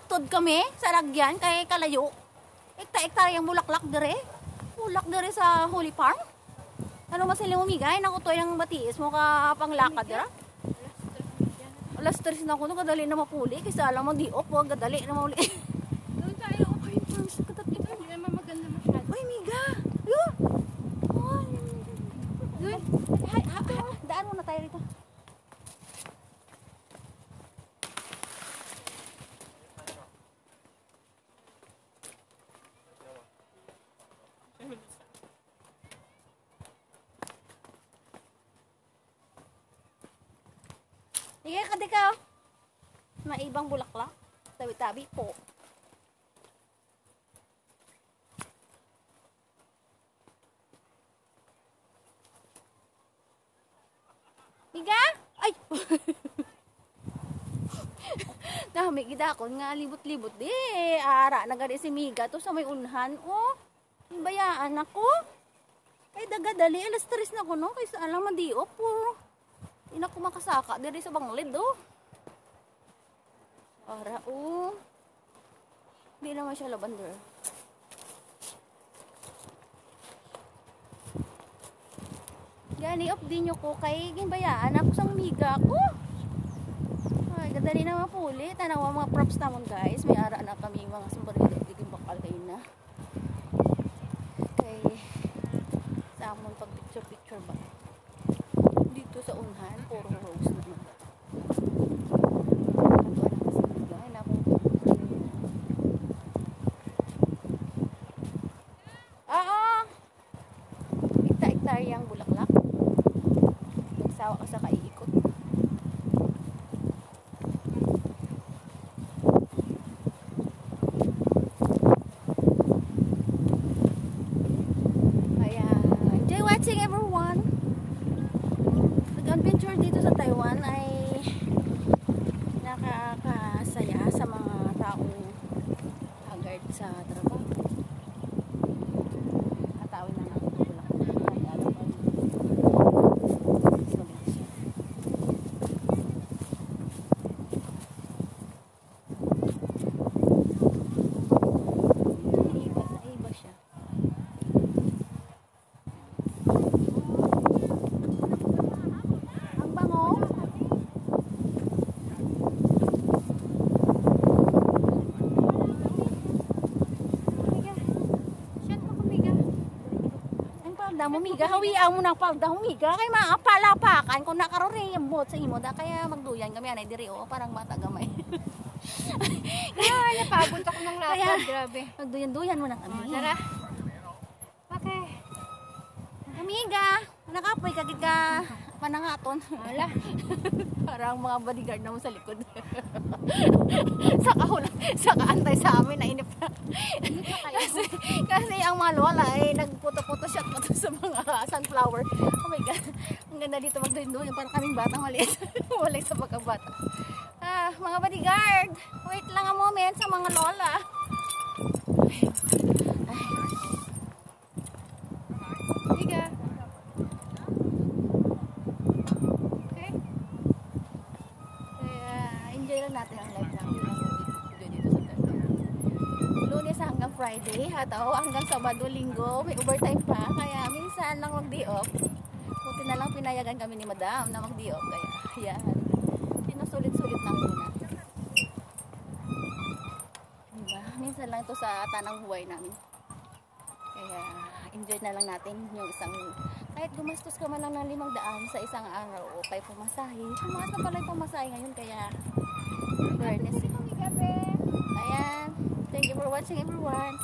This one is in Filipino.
nagtod kami sa Ragyan kay kalayo. Ekta-ektar yung bulaklak dire. Bulak dire sa Holy Farm. Ano masili mo migay? Nakutoy ng batiis mo ka panglakad dira. Alas 3 na ko no kadali na mapuli kaysa alam mo di op wag kadali na mauli. Doon tayo. Ay, parang katat ito. Hindi naman maganda masyado. Oy, miga. Yo. Oy. Doon. Daan muna tayo rito. Sige, kadikaw. May ibang bulaklak. Tabi-tabi po. Miga? Ay! Dami gida ako nga libot-libot di. Ara na gani si Miga to sa may unhan. Oh, bayaan ako. Ay dagadali alas 3 na ko no kaysa alam madiop po. Ina ko makasaka diri sa banglid oh. Ara oh. Di naman siya lavender. Gani op din nyo ko kay ginbayaan ako sang Miga ko. Ay, gadali na mapuli. Tanawa mga props namon guys. May ara na kami mga sumbarito. Diging bakal kayo na. Kay sa amon pag picture ba. Dito sa unhan, puro rose naman. Ikta-iktar yung bulaklak. Nagsawa ka sa kaiikot. Kaya, enjoy watching everyone. Nag-adventure dito sa Taiwan ay nakakasaya sa mga taong haggard sa trabaho. Atawin na lang ito lang. Naiba siya. Ang bango. Palda mo miga, hawian mo ng palda mo miga kay maapalapakan kung nakarore yung bot sa imo da kaya magduyan kami anay diri oh parang bata gamay. Ay, napagod ako ng Kaya, lakad. Grabe. Magduyan-duyan mo na kami. Tara. Okay. Amiga, nakapoy kagid ka panangaton. Wala. Parang mga bodyguard na mo sa likod. Saka antay sa amin na inip na. kasi ang mga lola ay nagputo-puto shot pa to sa mga sunflower. Oh my god. Ang ganda dito magduyan-duyan parang kaming batang maliit. Walay sa pagkabata. Mga bodyguard, wait lang a moment sa mga lola. Higa. Okay. Kaya enjoy lang natin ang live natin dito sa Taiwan. Lunes hanggang Friday, o hanggang Sabado, Linggo, may overtime pa. Kaya minsan lang mag-di-off. Buti na lang pinayagan kami ni Madam na mag-di-off. Kaya yan. Sinusulit-sulit lang muna. Diba? Minsan lang ito sa tanang buhay namin. Kaya enjoy na lang natin yung isang, kahit gumastos ka man lang ng 500 sa isang araw o kay pumasahe. Tumaas na pala yung pumasahe ngayon kaya fairness. Ayan. Thank you for watching everyone.